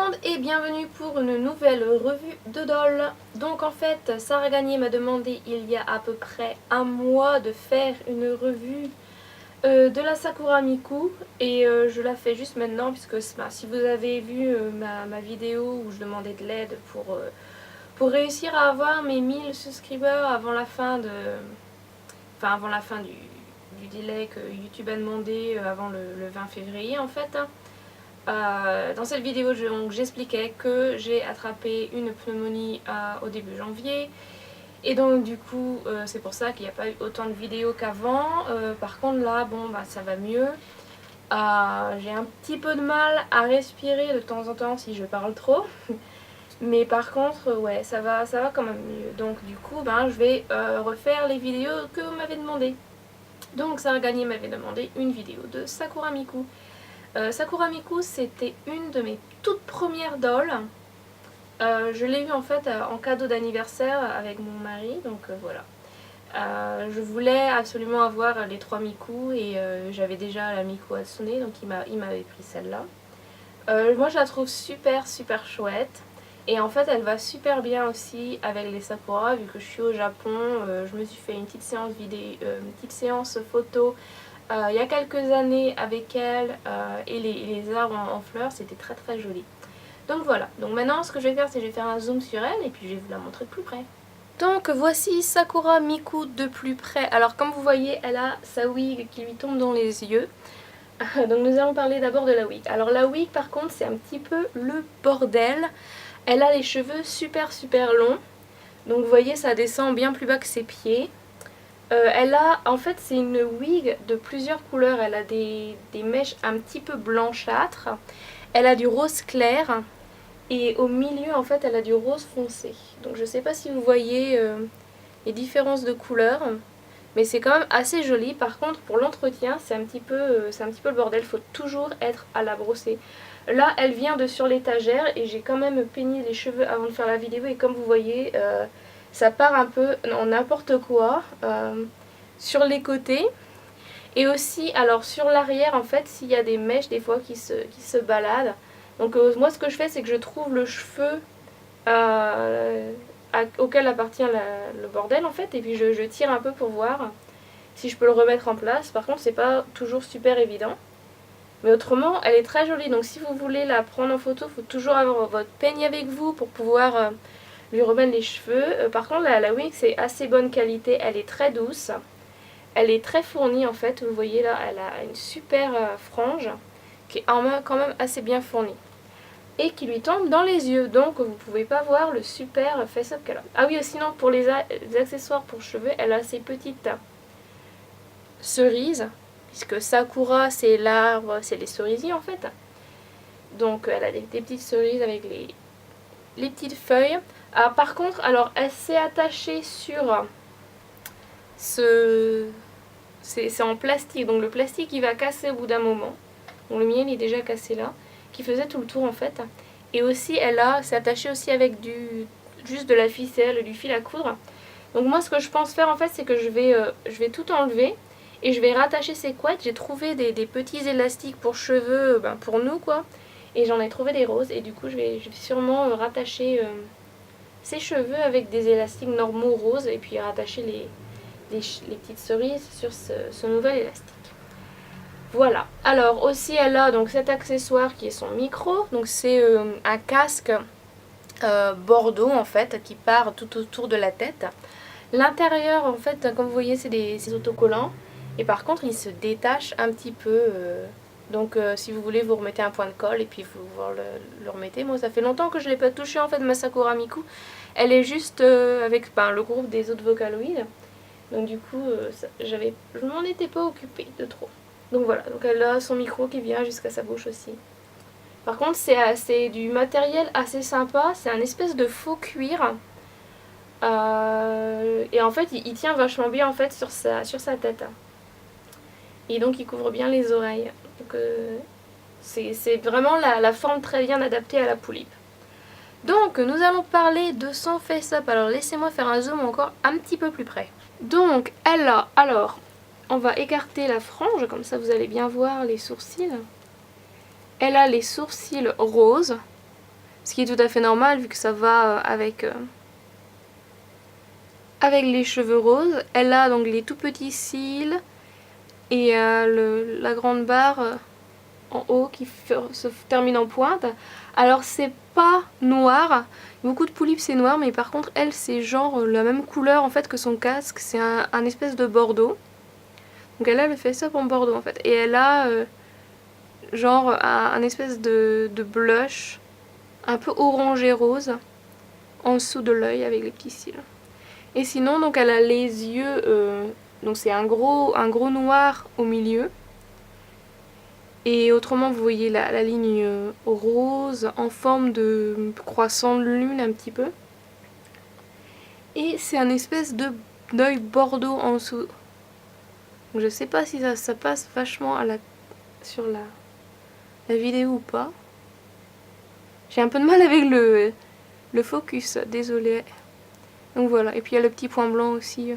monde et bienvenue pour une nouvelle revue de Doll. Donc en fait, Sarah Gagné m'a demandé il y a à peu près un mois de faire une revue de la Sakura Miku et je la fais juste maintenant puisque si vous avez vu ma vidéo où je demandais de l'aide pour réussir à avoir mes 1000 subscribers avant la fin du délai que YouTube a demandé avant le 20 février en fait. Dans cette vidéo, j'expliquais que j'ai attrapé une pneumonie au début janvier. Et donc du coup, c'est pour ça qu'il n'y a pas eu autant de vidéos qu'avant. Par contre là, bon bah ça va mieux. J'ai un petit peu de mal à respirer de temps en temps si je parle trop. Mais par contre, ouais, ça va quand même mieux. Donc du coup, ben, je vais refaire les vidéos que vous m'avez demandé. Donc Sarah Gagné m'avait demandé une vidéo de Sakura Miku. Sakura Miku, c'était une de mes toutes premières dolls. Je l'ai eu en fait en cadeau d'anniversaire avec mon mari, donc voilà. Je voulais absolument avoir les 3 Miku et j'avais déjà la Miku Hatsune, donc il m'avait pris celle-là. Moi je la trouve super chouette et en fait elle va super bien aussi avec les Sakura vu que je suis au Japon. Je me suis fait une petite séance vidéo, une petite séance photo il y a quelques années avec elle et les arbres en fleurs, c'était très joli. Donc voilà, donc maintenant ce que je vais faire c'est que je vais faire un zoom sur elle et puis je vais vous la montrer de plus près. Donc voici Sakura Miku de plus près. Alors comme vous voyez elle a sa wig qui lui tombe dans les yeux. Donc nous allons parler d'abord de la wig. Alors la wig par contre c'est un petit peu le bordel. Elle a les cheveux super longs. Donc vous voyez ça descend bien plus bas que ses pieds. Elle a, en fait c'est une wig de plusieurs couleurs, elle a des mèches un petit peu blanchâtres, elle a du rose clair et au milieu en fait elle a du rose foncé. Donc je sais pas si vous voyez les différences de couleurs, mais c'est quand même assez joli. Par contre pour l'entretien c'est un petit peu le bordel, il faut toujours être à la brosser. Là elle vient de sur l'étagère et j'ai quand même peigné les cheveux avant de faire la vidéo et comme vous voyez ça part un peu en n'importe quoi sur les côtés. Et aussi, alors sur l'arrière, en fait, s'il y a des mèches des fois qui se baladent. Donc moi ce que je fais, c'est que je trouve le cheveu auquel appartient le bordel en fait. Et puis je tire un peu pour voir si je peux le remettre en place. Par contre, c'est pas toujours super évident. Mais autrement, elle est très jolie. Donc si vous voulez la prendre en photo, il faut toujours avoir votre peigne avec vous pour pouvoir lui remettre les cheveux. Par contre la wig c'est assez bonne qualité, elle est très douce, elle est très fournie en fait, vous voyez là elle a une super frange qui est quand même assez bien fournie et qui lui tombe dans les yeux, donc vous pouvez pas voir le super face-up qu'elle a. Ah oui, sinon pour les accessoires pour cheveux, elle a ces petites cerises, puisque Sakura c'est l'arbre, c'est les cerisiers en fait, donc elle a des petites cerises avec les petites feuilles. Par contre, alors elle s'est attachée sur c'est en plastique, donc le plastique il va casser au bout d'un moment. Donc le mien il est déjà cassé là, qui faisait tout le tour en fait. Et aussi s'est attachée aussi avec juste de la ficelle, du fil à coudre. Donc moi ce que je pense faire en fait c'est que je vais tout enlever et je vais rattacher ces couettes. J'ai trouvé des petits élastiques pour cheveux, pour nous quoi. Et j'en ai trouvé des roses et du coup je vais sûrement rattacher ses cheveux avec des élastiques normaux roses et puis rattacher les petites cerises sur ce nouvel élastique. Voilà. Alors aussi elle a donc cet accessoire qui est son micro. Donc c'est un casque bordeaux en fait qui part tout autour de la tête. L'intérieur en fait comme vous voyez c'est des autocollants et par contre il se détache un petit peu. Donc si vous voulez vous remettez un point de colle et puis vous le remettez. Moi ça fait longtemps que je ne l'ai pas touché en fait ma Sakura Miku. Elle est juste avec le groupe des autres Vocaloid. Donc du coup je m'en étais pas occupée de trop. Donc voilà, donc elle a son micro qui vient jusqu'à sa bouche aussi. Par contre c'est du matériel assez sympa, c'est un espèce de faux cuir. Et en fait il tient vachement bien en fait sur sa tête. Et donc il couvre bien les oreilles. Donc c'est vraiment la forme très bien adaptée à la poulippe. Donc nous allons parler de son face-up. Alors laissez-moi faire un zoom encore un petit peu plus près. Donc elle a, alors on va écarter la frange, comme ça vous allez bien voir les sourcils. Elle a les sourcils roses. Ce qui est tout à fait normal vu que ça va avec les cheveux roses. Elle a donc les tout petits cils et la grande barre en haut qui se termine en pointe. Alors c'est pas noir, beaucoup de polypes c'est noir, mais par contre elle c'est genre la même couleur en fait que son casque, c'est un espèce de bordeaux. Donc elle a le face-up en bordeaux en fait, et elle a genre un espèce de blush un peu orangé rose en dessous de l'œil avec les petits cils. Et sinon donc elle a les yeux, donc c'est un gros noir au milieu. Et autrement vous voyez la ligne rose en forme de croissant de lune un petit peu. Et c'est un espèce d'œil bordeaux en dessous. Donc je sais pas si ça passe vachement sur la vidéo ou pas. J'ai un peu de mal avec le focus, désolé. Donc voilà, et puis il y a le petit point blanc aussi.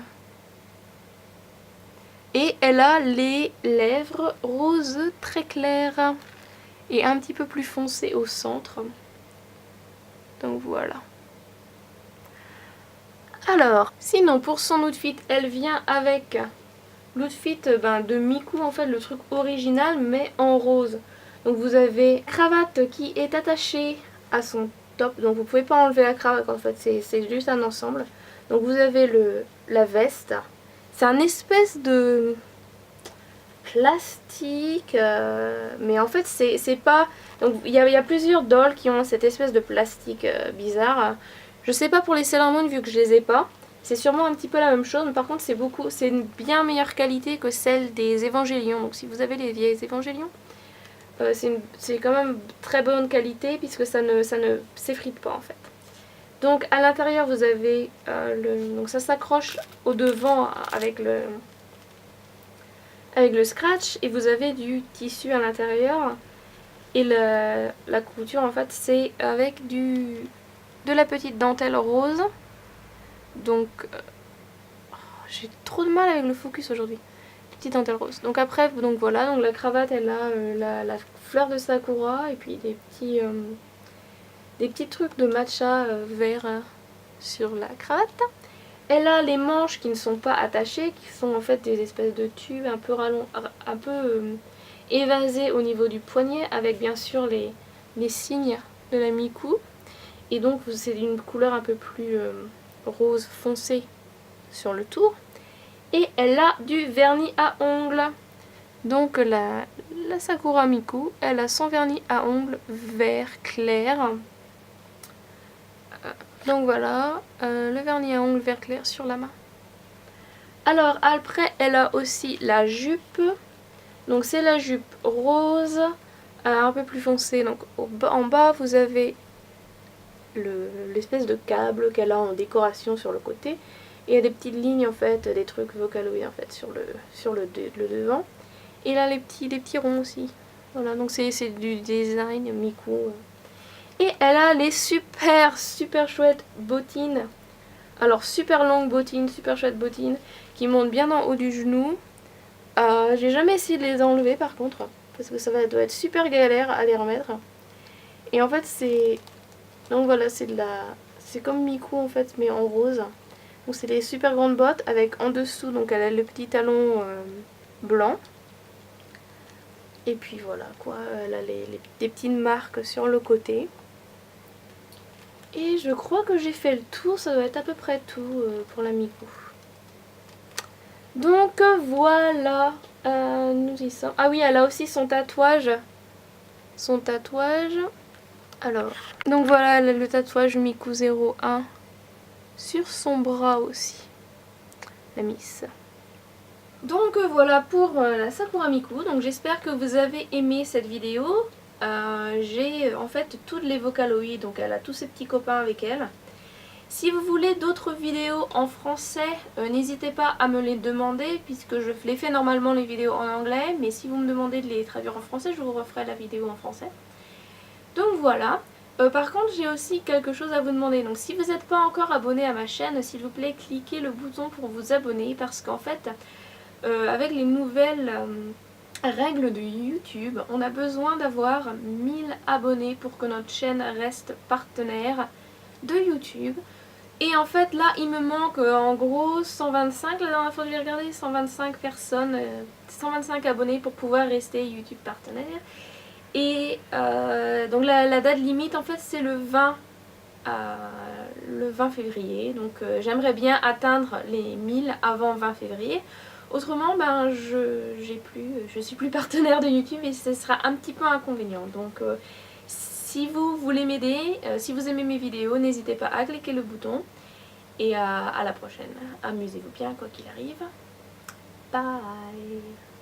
Et elle a les lèvres roses très claires et un petit peu plus foncées au centre. Donc voilà. Alors, sinon pour son outfit, elle vient avec l'outfit de Miku, en fait le truc original mais en rose. Donc vous avez la cravate qui est attachée à son top, donc vous pouvez pas enlever la cravate en fait, c'est juste un ensemble. Donc vous avez la veste, c'est un espèce de plastique, mais en fait c'est pas... Donc il y a plusieurs dolls qui ont cette espèce de plastique bizarre. Je sais pas pour les Sailor Moon vu que je les ai pas. C'est sûrement un petit peu la même chose, mais par contre c'est une bien meilleure qualité que celle des Évangélions. Donc si vous avez les vieilles Évangélions, c'est quand même très bonne qualité puisque ça ne s'effrite pas en fait. Donc à l'intérieur vous avez donc ça s'accroche au devant avec le scratch et vous avez du tissu à l'intérieur. Et la couture en fait c'est avec de la petite dentelle rose. Donc j'ai trop de mal avec le focus aujourd'hui. Petite dentelle rose. Donc après donc voilà, donc la cravate elle a la fleur de sakura et puis des petits trucs de matcha vert sur la cravate. Elle a les manches qui ne sont pas attachées, qui sont en fait des espèces de tubes un peu évasés au niveau du poignet, avec bien sûr les signes de la Miku. Et donc c'est une couleur un peu plus rose foncé sur le tour. Et elle a du vernis à ongles. Donc la Sakura Miku, elle a son vernis à ongles vert clair. Donc voilà, le vernis à ongles vert clair sur la main. Alors après, elle a aussi la jupe. Donc c'est la jupe rose, un peu plus foncée. Donc en bas, vous avez l'espèce de câble qu'elle a en décoration sur le côté. Et il y a des petites lignes en fait, des trucs Vocaloid en fait sur le devant. Et là les petits ronds aussi. Voilà, donc c'est du design Miku. Et elle a les super chouettes bottines. Alors super longues bottines, super chouettes bottines qui montent bien en haut du genou. J'ai jamais essayé de les enlever par contre, parce que doit être super galère à les remettre. Et en fait c'est... Donc voilà, c'est comme Miku en fait mais en rose. Donc c'est des super grandes bottes avec en dessous, donc elle a le petit talon blanc. Et puis voilà quoi, elle a des petites marques sur le côté. Et je crois que j'ai fait le tour, ça doit être à peu près tout pour la Miku. Donc voilà, nous y sommes. Ah oui, elle a aussi son tatouage. Alors, donc voilà, elle a le tatouage Miku 01 sur son bras aussi, la Miss. Donc voilà pour la Sakura Miku. Donc j'espère que vous avez aimé cette vidéo. J'ai en fait toutes les Vocaloid, donc elle a tous ses petits copains avec elle. Si vous voulez d'autres vidéos en français, n'hésitez pas à me les demander puisque je les fais normalement les vidéos en anglais, mais si vous me demandez de les traduire en français, je vous referai la vidéo en français. Donc voilà. Par contre j'ai aussi quelque chose à vous demander, donc si vous n'êtes pas encore abonné à ma chaîne, s'il vous plaît cliquez le bouton pour vous abonner parce qu'en fait avec les nouvelles règle de YouTube, on a besoin d'avoir 1000 abonnés pour que notre chaîne reste partenaire de YouTube. Et en fait là il me manque en gros 125, la dernière fois que j'ai regardé, 125 personnes, 125 abonnés pour pouvoir rester YouTube partenaire. Et donc la date limite en fait c'est le 20 février, donc j'aimerais bien atteindre les 1000 avant 20 février. Autrement, ben, je suis plus partenaire de YouTube et ce sera un petit peu inconvénient. Donc si vous voulez m'aider, si vous aimez mes vidéos, n'hésitez pas à cliquer le bouton. Et à la prochaine. Amusez-vous bien quoi qu'il arrive. Bye!